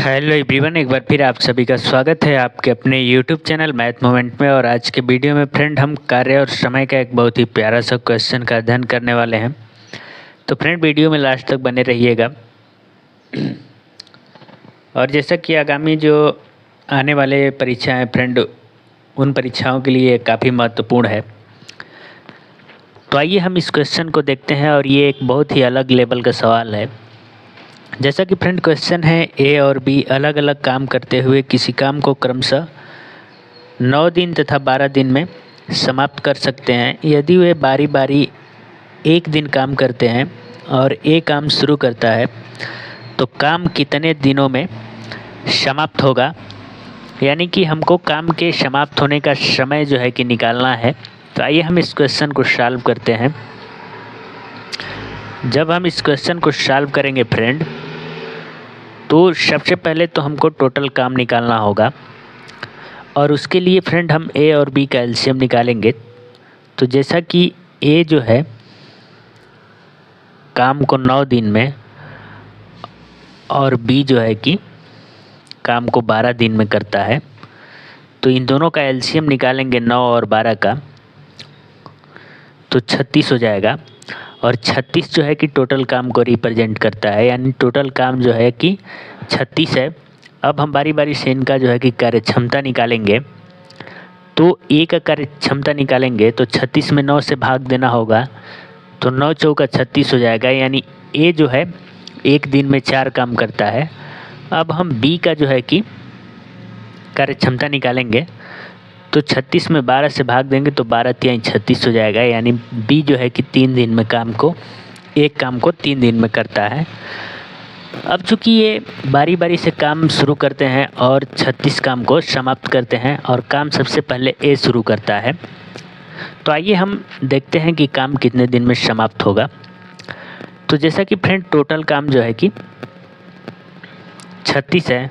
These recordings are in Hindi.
हेलो एवरीवन, एक बार फिर आप सभी का स्वागत है आपके अपने यूट्यूब चैनल मैथ मोमेंट में। और आज के वीडियो में फ्रेंड हम कार्य और समय का एक बहुत ही प्यारा सा क्वेश्चन का अध्ययन करने वाले हैं। तो फ्रेंड वीडियो में लास्ट तक बने रहिएगा। और जैसा कि आगामी जो आने वाले परीक्षाएं फ्रेंड, उन परीक्षाओं के लिए काफ़ी महत्वपूर्ण है। तो आइए हम इस क्वेश्चन को देखते हैं। और ये एक बहुत ही अलग लेवल का सवाल है। जैसा कि फ्रेंड क्वेश्चन है, ए और बी अलग अलग काम करते हुए किसी काम को क्रमशः 9 दिन तथा 12 दिन में समाप्त कर सकते हैं। यदि वे बारी बारी एक दिन काम करते हैं और ए काम शुरू करता है तो काम कितने दिनों में समाप्त होगा। यानी कि हमको काम के समाप्त होने का समय जो है कि निकालना है। तो आइए हम इस क्वेश्चन को सॉल्व करते हैं। जब हम इस क्वेश्चन को सॉल्व करेंगे फ्रेंड, तो सबसे पहले तो हमको टोटल काम निकालना होगा। और उसके लिए फ्रेंड हम ए और बी का एलसीएम निकालेंगे। तो जैसा कि ए जो है काम को 9 दिन में और बी जो है कि काम को 12 दिन में करता है, तो इन दोनों का एलसीएम निकालेंगे 9 और 12 का, तो 36 हो जाएगा। और 36 जो है कि टोटल काम को रिप्रेजेंट करता है, यानी टोटल काम जो है कि 36 है। अब हम बारी बारी से इनका जो है कि कार्य क्षमता निकालेंगे। तो ए का कार्य क्षमता निकालेंगे तो 36 में 9 से भाग देना होगा, तो 9 चौका 36 हो जाएगा। यानी ए जो है एक दिन में 4 काम करता है। अब हम बी का जो है कि कार्य क्षमता निकालेंगे, तो 36 में 12 से भाग देंगे तो 12 तिहाई 36 हो जाएगा। यानी बी जो है कि 3 दिन में एक काम को 3 दिन में करता है। अब चूंकि ये बारी बारी से काम शुरू करते हैं और 36 काम को समाप्त करते हैं, और काम सबसे पहले ए शुरू करता है, तो आइए हम देखते हैं कि काम कितने दिन में समाप्त होगा। तो जैसा कि फ्रेंड टोटल काम जो है कि 36 है,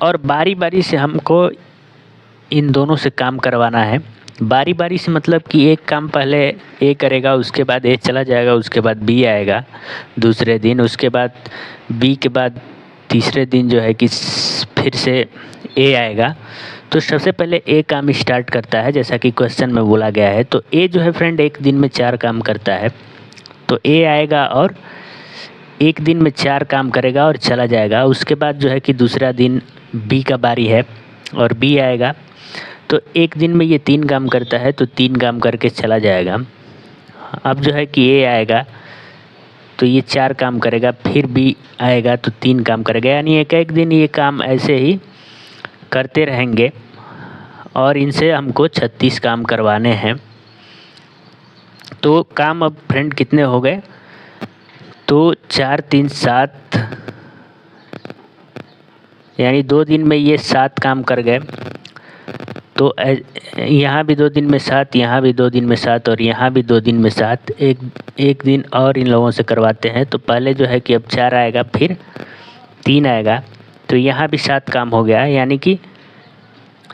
और बारी बारी से हमको इन दोनों से काम करवाना है। बारी बारी से मतलब कि एक काम पहले ए करेगा, उसके बाद ए चला जाएगा, उसके बाद बी आएगा दूसरे दिन, उसके बाद बी के बाद तीसरे दिन जो है कि फिर से ए आएगा। तो सबसे पहले ए काम स्टार्ट करता है, जैसा कि क्वेश्चन में बोला गया है। तो ए जो है फ्रेंड एक दिन में 4 काम करता है, तो ए आएगा और एक दिन में 4 काम करेगा और चला जाएगा। उसके बाद जो है कि दूसरा दिन बी का बारी है और बी आएगा, तो एक दिन में ये 3 काम करता है, तो 3 काम करके चला जाएगा। अब जो है कि ए आएगा तो ये 4 काम करेगा, फिर बी आएगा तो 3 काम करेगा। यानी एक एक दिन ये काम ऐसे ही करते रहेंगे, और इनसे हमको 36 काम करवाने हैं। तो काम अब फ्रेंड कितने हो गए, तो 4 3 7, यानी 2 दिन में ये 7 काम कर गए। तो यहाँ भी 2 दिन में 7, यहाँ भी 2 दिन में 7, और यहाँ भी 2 दिन में 7। एक दिन और इन लोगों से करवाते हैं। तो पहले जो है कि अब 4 आएगा, फिर 3 आएगा, तो यहाँ भी 7 काम हो गया। यानी कि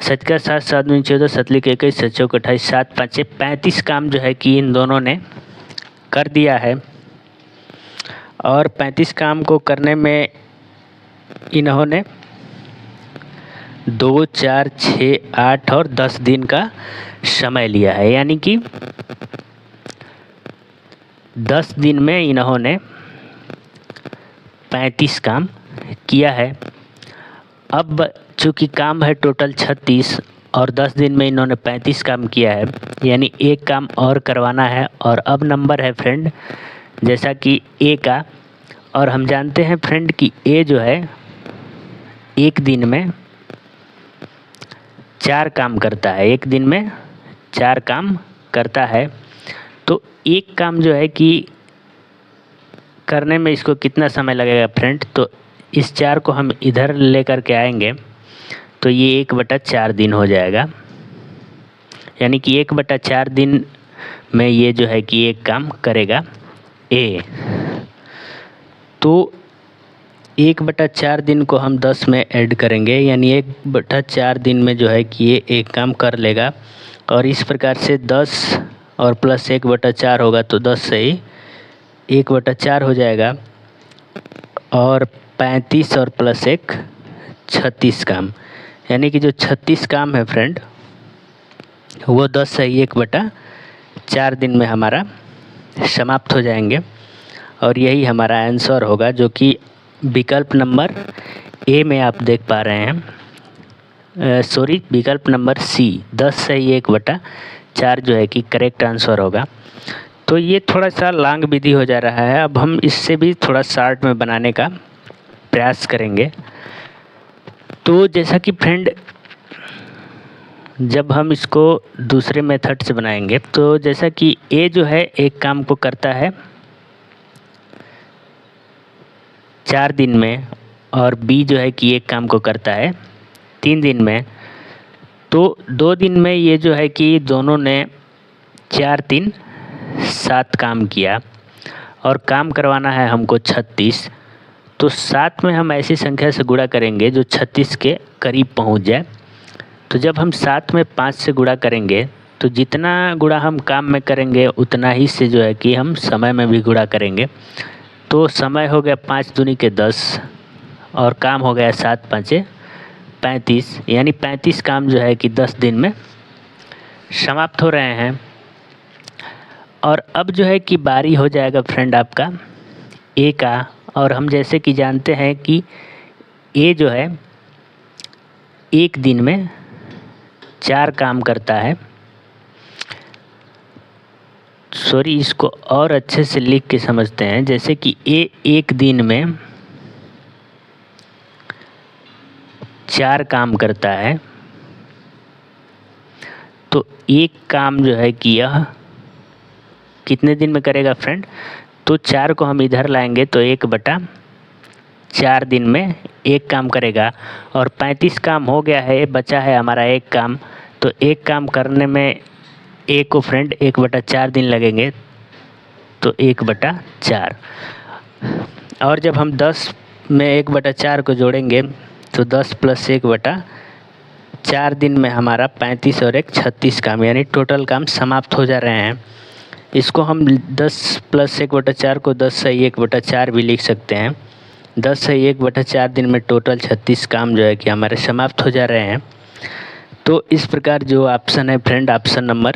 7 का 7, 7 दूनी 14, 7 लिख 21, 7 चौक 28, 7 5 35 काम जो है कि इन दोनों ने कर दिया है। और 35 काम को करने में इन्होंने 2 4 6 8 और 10 दिन का समय लिया है। यानी कि 10 दिन में इन्होंने 35 काम किया है। अब चूँकि काम है टोटल 36 और 10 दिन में इन्होंने 35 काम किया है, यानी एक काम और करवाना है। और अब नंबर है फ्रेंड जैसा कि ए का, और हम जानते हैं फ्रेंड कि ए जो है एक दिन में 4 काम करता है, एक दिन में 4 काम करता है। तो एक काम जो है कि करने में इसको कितना समय लगेगा फ्रेंड, तो इस 4 को हम इधर लेकर के आएंगे तो ये 1/4 दिन हो जाएगा। यानी कि 1/4 दिन में ये जो है कि एक काम करेगा ए। तो 1/4 दिन को हम 10 में ऐड करेंगे, यानी 1/4 दिन में जो है कि ये एक काम कर लेगा। और इस प्रकार से 10 और प्लस 1/4 होगा, तो 10 से ही 1/4 हो जाएगा। और 35 और प्लस 1 36 काम, यानी कि जो 36 काम है फ्रेंड वो 10/1/4 दिन में हमारा समाप्त हो जाएंगे। और यही हमारा आंसर होगा, जो कि विकल्प नंबर ए में आप देख पा रहे हैं, सॉरी विकल्प नंबर सी 10/1/4 जो है कि करेक्ट आंसर होगा। तो ये थोड़ा सा लॉन्ग विधि हो जा रहा है, अब हम इससे भी थोड़ा शॉर्ट में बनाने का प्रयास करेंगे। तो जैसा कि फ्रेंड जब हम इसको दूसरे मेथड से बनाएंगे, तो जैसा कि ए जो है एक काम को करता है 4 दिन में और बी जो है कि एक काम को करता है 3 दिन में, तो 2 दिन में ये जो है कि दोनों ने 4 3 7 काम किया और काम करवाना है हमको 36। तो 7 में हम ऐसी संख्या से गुणा करेंगे जो 36 के करीब पहुंच जाए। तो जब हम 7 में 5 से गुणा करेंगे तो जितना गुणा हम काम में करेंगे उतना ही से जो है कि हम समय में भी गुणा करेंगे। तो समय हो गया 5 दूनी के 10 और काम हो गया 7 5 35, यानी 35 काम जो है कि 10 दिन में समाप्त हो रहे हैं। और अब जो है कि बारी हो जाएगा फ्रेंड आपका ए का, और हम जैसे कि जानते हैं कि ए जो है एक दिन में 4 काम करता है। सॉरी, इसको और अच्छे से लिख के समझते हैं। जैसे कि ए एक दिन में 4 काम करता है, तो एक काम जो है कि यह कितने दिन में करेगा फ्रेंड, तो 4 को हम इधर लाएंगे तो 1/4 दिन में एक काम करेगा। और 35 काम हो गया है, बचा है हमारा एक काम, तो एक काम करने में ए को फ्रेंड 1/4 दिन लगेंगे, तो 1/4। और जब हम 10 में 1/4 को जोड़ेंगे तो 10 + 1/4 दिन में हमारा 35 और 1 36 काम, यानी टोटल काम समाप्त हो जा रहे हैं। इसको हम 10 + 1/4 को 10/1/4 भी लिख सकते हैं। 10/1/4 दिन में टोटल 36 काम जो है कि हमारे समाप्त हो जा रहे हैं। तो इस प्रकार जो ऑप्शन है फ्रेंड, ऑप्शन नंबर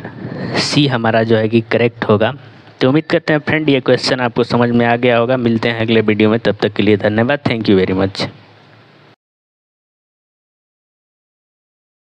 सी हमारा जो है कि करेक्ट होगा। तो उम्मीद करते हैं फ्रेंड ये क्वेश्चन आपको समझ में आ गया होगा। मिलते हैं अगले वीडियो में, तब तक के लिए धन्यवाद। Thank you very much.